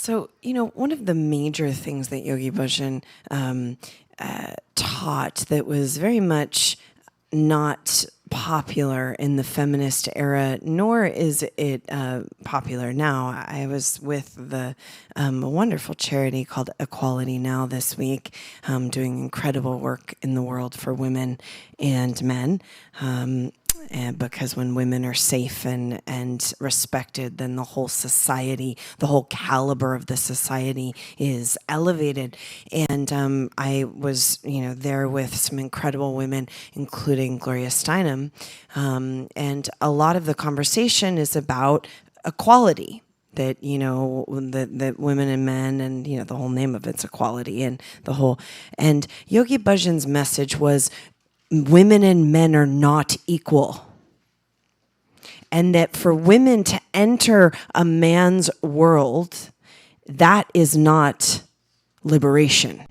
So, one of the major things that Yogi Bhajan taught that was very much not popular in the feminist era, nor is it popular now. I was with a wonderful charity called Equality Now this week, doing incredible work in the world for women and men. And because when women are safe and respected, then the whole society, the whole caliber of the society is elevated. And I was, there with some incredible women, including Gloria Steinem. And a lot of the conversation is about equality. That that women and men, and the whole name of it's equality, and Yogi Bhajan's message was women and men are not equal. And that for women to enter a man's world, that is not liberation.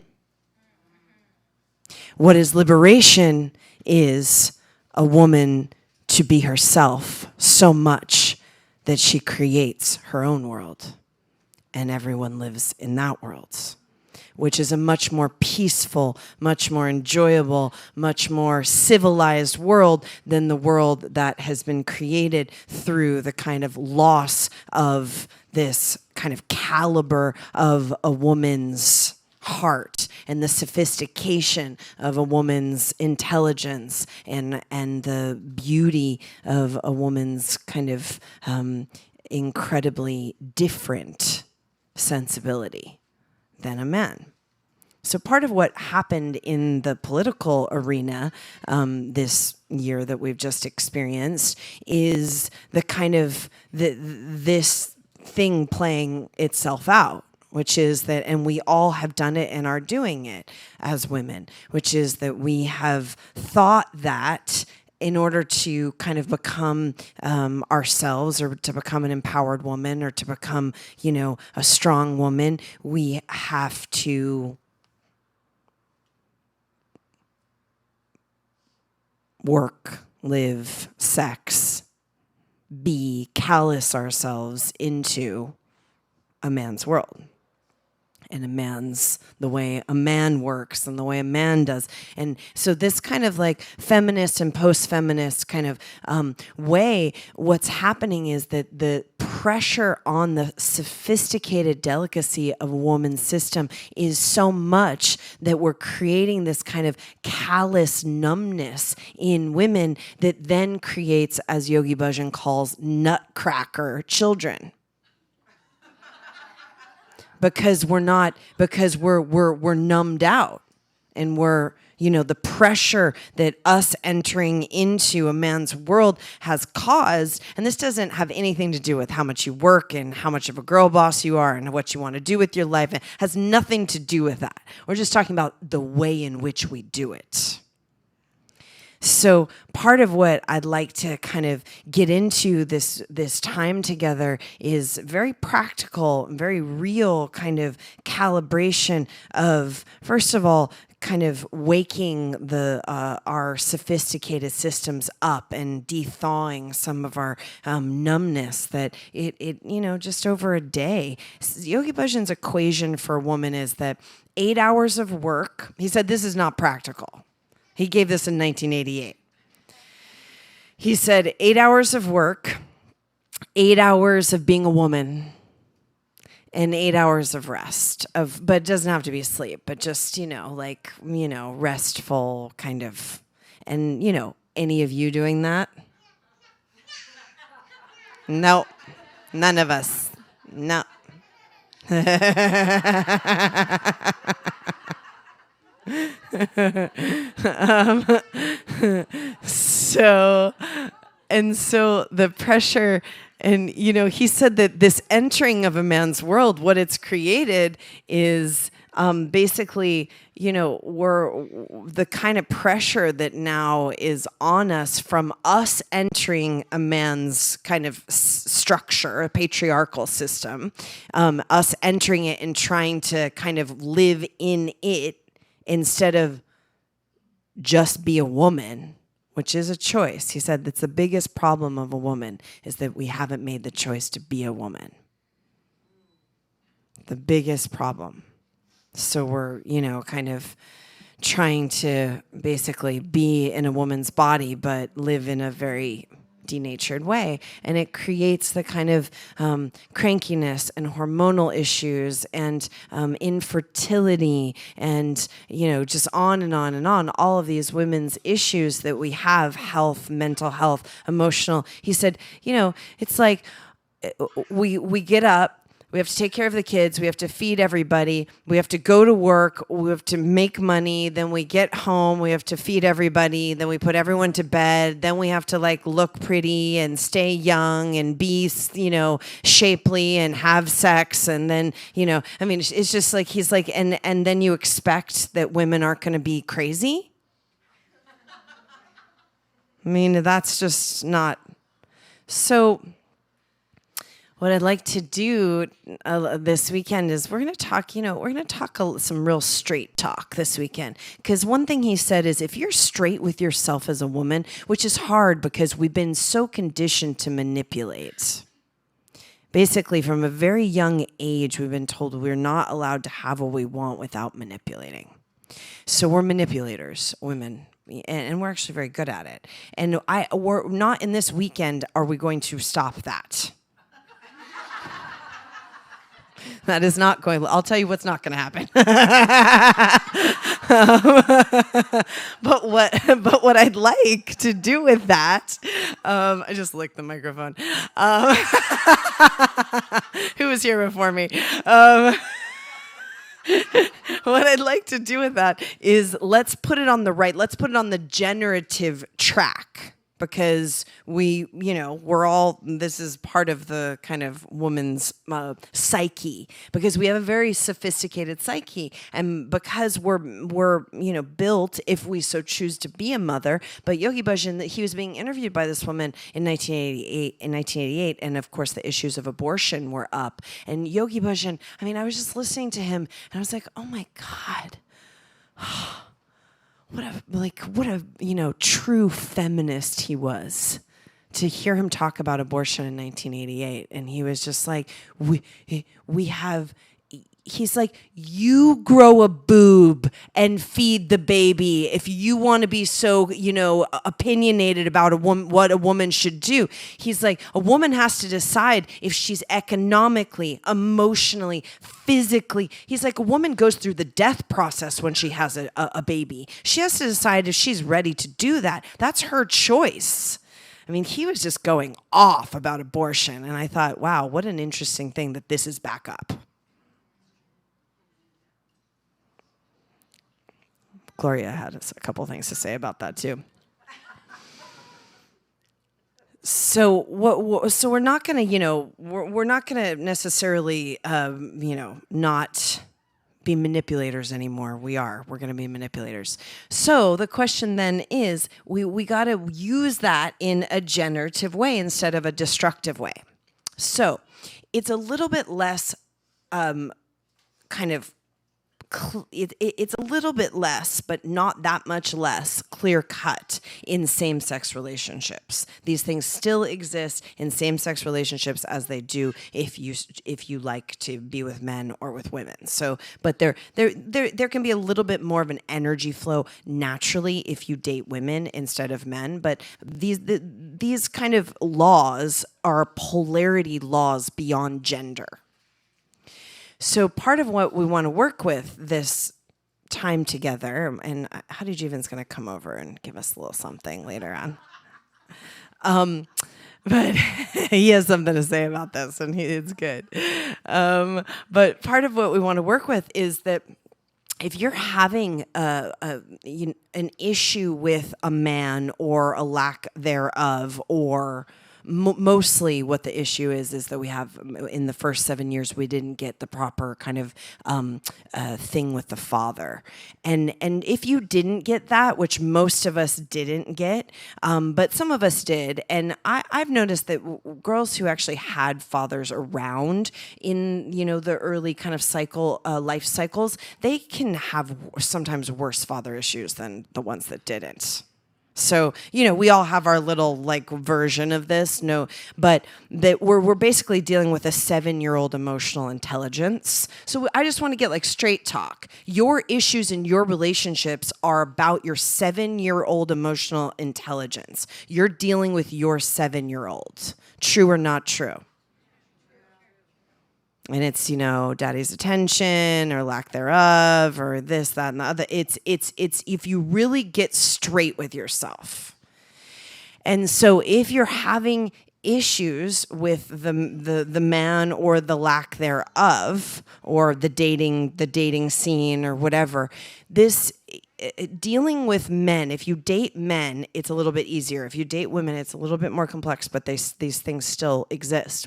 What is liberation is a woman to be herself so much that she creates her own world, and everyone lives in that world, which is a much more peaceful, much more enjoyable, much more civilized world than the world that has been created through the kind of loss of this kind of caliber of a woman's heart and the sophistication of a woman's intelligence and the beauty of a woman's kind of incredibly different sensibility than a man. So part of what happened in the political arena this year that we've just experienced is the kind of this thing playing itself out, which is that, and we all have done it and are doing it as women, which is that we have thought that in order to kind of become ourselves, or to become an empowered woman, or to become, a strong woman, we have to work, live, sex, callous ourselves into a man's world. And the way a man works and the way a man does. And so this kind of like feminist and post-feminist kind of way, what's happening is that the pressure on the sophisticated delicacy of a woman's system is so much that we're creating this kind of callous numbness in women that then creates, as Yogi Bhajan calls, nutcracker children. Because we're numbed out, and we're, the pressure that us entering into a man's world has caused, and this doesn't have anything to do with how much you work and how much of a girl boss you are and what you want to do with your life. It has nothing to do with that. We're just talking about the way in which we do it. So part of what I'd like to kind of get into this time together is very practical, very real kind of calibration of, first of all, kind of waking our sophisticated systems up and de-thawing some of our numbness that it just over a day. Yogi Bhajan's equation for a woman is that 8 hours of work, he said this is not practical. He gave this in 1988. He said 8 hours of work, 8 hours of being a woman, and 8 hours of rest. But it doesn't have to be sleep, but just, restful kind of. And, any of you doing that? No, none of us. No. So the pressure, and he said that this entering of a man's world, what it's created is basically, we're the kind of pressure that now is on us from us entering a man's kind of structure, a patriarchal system, us entering it and trying to kind of live in it instead of just be a woman, which is a choice. He said that's the biggest problem of a woman is that we haven't made the choice to be a woman. the biggest problem. So we're, kind of trying to basically be in a woman's body, but live in a very denatured way. And it creates the kind of crankiness and hormonal issues and infertility and, just on and on and on. All of these women's issues that we have, health, mental health, emotional. He said, it's like we get up, we have to take care of the kids. We have to feed everybody. We have to go to work. We have to make money. Then we get home. We have to feed everybody. Then we put everyone to bed. Then we have to look pretty and stay young and be, shapely and have sex. And then, it's just like, he's like, and then you expect that women aren't going to be crazy. That's just not. So what I'd like to do this weekend is we're going to talk some real straight talk this weekend. Because one thing he said is if you're straight with yourself as a woman, which is hard because we've been so conditioned to manipulate. Basically, from a very young age, we've been told we're not allowed to have what we want without manipulating. So we're manipulators, women. And we're actually very good at it. And we're not in this weekend are we going to stop that. That is not going. I'll tell you what's not going to happen. But what I'd like to do with that, I just licked the microphone. Who was here before me? What I'd like to do with that is let's put it on the generative track. Because we're all, this is part of the kind of woman's psyche, because we have a very sophisticated psyche, and because we're built, if we so choose to be a mother. But Yogi Bhajan, he was being interviewed by this woman in 1988, and of course the issues of abortion were up. And Yogi Bhajan, I was just listening to him, and I was like, oh my God. What a true feminist he was, to hear him talk about abortion in 1988. And he was just like, he's like, you grow a boob and feed the baby if you want to be so, opinionated about what a woman should do. He's like, a woman has to decide if she's economically, emotionally, physically. He's like, a woman goes through the death process when she has a baby. She has to decide if she's ready to do that. That's her choice. He was just going off about abortion. And I thought, wow, what an interesting thing that this is back up. Gloria had a couple things to say about that too. So we're not going to, we're not going to necessarily, not be manipulators anymore. We're going to be manipulators. So the question then is, we got to use that in a generative way instead of a destructive way. So it's a little bit less, it's a little bit less, but not that much less clear cut in same-sex relationships. These things still exist in same-sex relationships as they do if you like to be with men or with women. So, but there can be a little bit more of an energy flow naturally if you date women instead of men. But these kind of laws are polarity laws beyond gender. So part of what we want to work with this time together, and Hadi Jivan's going to come over and give us a little something later on. But he has something to say about this, and it's good. But part of what we want to work with is that if you're having an issue with a man or a lack thereof, or mostly what the issue is that we have in the first 7 years we didn't get the proper kind of thing with the father, and if you didn't get that, which most of us didn't get, but some of us did, and I've noticed that girls who actually had fathers around in the early kind of life cycles, they can have sometimes worse father issues than the ones that didn't. So, we all have our little like version of this. No, but that we're basically dealing with a 7-year-old emotional intelligence. So I just want to get like straight talk. Your issues in your relationships are about your 7-year-old emotional intelligence. You're dealing with your 7-year-old. True or not true? And it's, daddy's attention or lack thereof or this, that, and the other. It's if you really get straight with yourself. And so if you're having issues with the man or the lack thereof, or the dating scene or whatever, this dealing with men, if you date men, it's a little bit easier. If you date women, it's a little bit more complex, but these things still exist.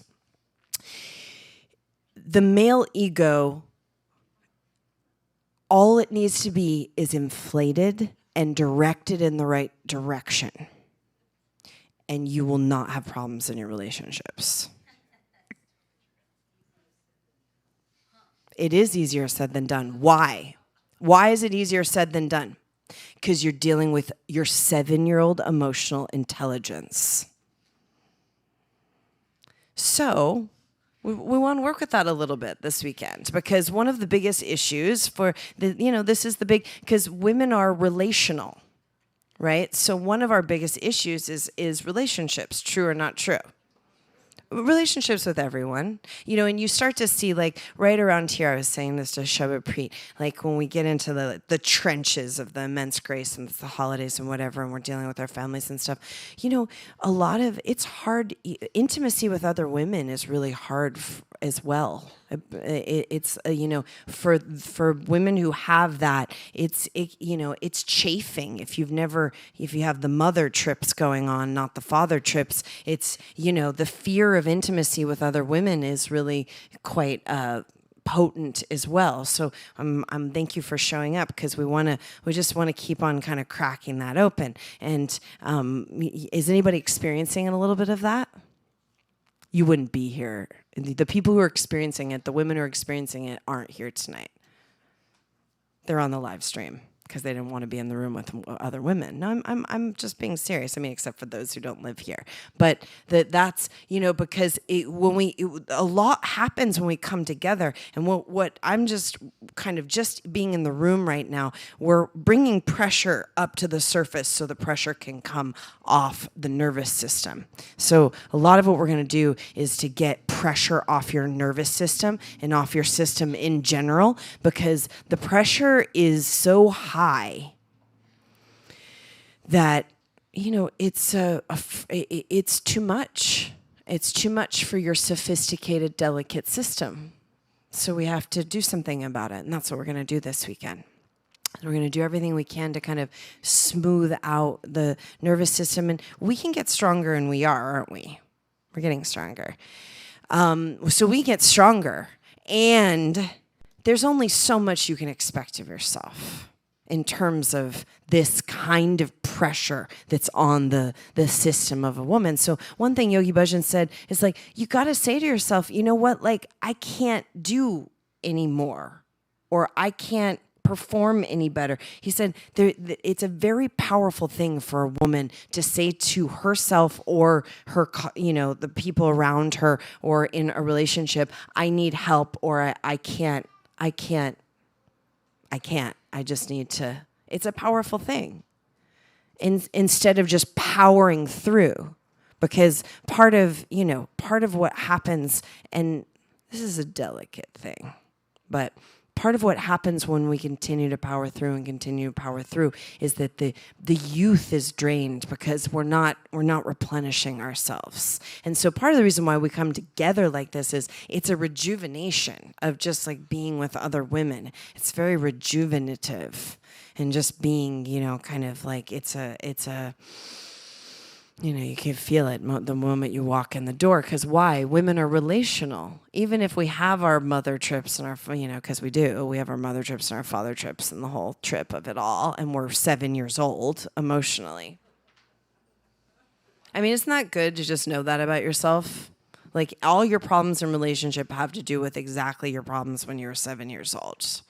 The male ego, all it needs to be is inflated and directed in the right direction. And you will not have problems in your relationships. It is easier said than done. Why? Why is it easier said than done? Because you're dealing with your 7-year-old emotional intelligence. So we want to work with that a little bit this weekend, because one of the biggest issues this is the big, because women are relational, right? So one of our biggest issues is relationships, true or not true. Relationships with everyone, and you start to see, like, right around here, I was saying this to Shabbat Preet, like when we get into the trenches of the immense grace and the holidays and whatever, and we're dealing with our families and stuff, a lot of it's hard. Intimacy with other women is really hard as well. It's for women who have that, it's chafing. If you have the mother trips going on, not the father trips, it's the fear of intimacy with other women is really quite potent as well. So thank you for showing up, because we just want to keep on kind of cracking that open. And is anybody experiencing a little bit of that? You wouldn't be here. The people who are experiencing it, the women who are experiencing it, aren't here tonight. They're on the live stream because they didn't want to be in the room with other women. No, I'm just being serious. I mean, except for those who don't live here. But that's because a lot happens when we come together. And what I'm just kind of just being in the room right now, we're bringing pressure up to the surface so the pressure can come off the nervous system. So a lot of what we're going to do is to get pressure off your nervous system and off your system in general, because the pressure is so high that it's too much. It's too much for your sophisticated, delicate system. So we have to do something about it, and that's what we're going to do this weekend. We're going to do everything we can to kind of smooth out the nervous system, and we can get stronger, and we are, aren't we? We're getting stronger. So we get stronger, and there's only so much you can expect of yourself in terms of this kind of pressure that's on the system of a woman. So one thing Yogi Bhajan said is, like, you got to say to yourself, you know what, like, I can't do anymore, or I can't perform any better. He said it's a very powerful thing for a woman to say to herself or her, the people around her or in a relationship, I need help, or I can't, I just need to. It's a powerful thing. Instead of just powering through, because part of what happens, and this is a delicate thing, but part of what happens when we continue to power through is that the youth is drained, because we're not replenishing ourselves. And so part of the reason why we come together like this is it's a rejuvenation of just like being with other women. It's very rejuvenative, and just being, kind of like it's a you can feel it the moment you walk in the door. Because why? Women are relational. Even if we have our mother trips and our, because we have our mother trips and our father trips and the whole trip of it all, and we're 7 years old emotionally. I mean, isn't that good to just know that about yourself? Like, all your problems in relationship have to do with exactly your problems when you were 7 years old.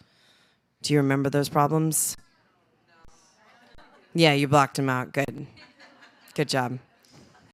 Do you remember those problems? Yeah, you blocked him out. Good. Good job.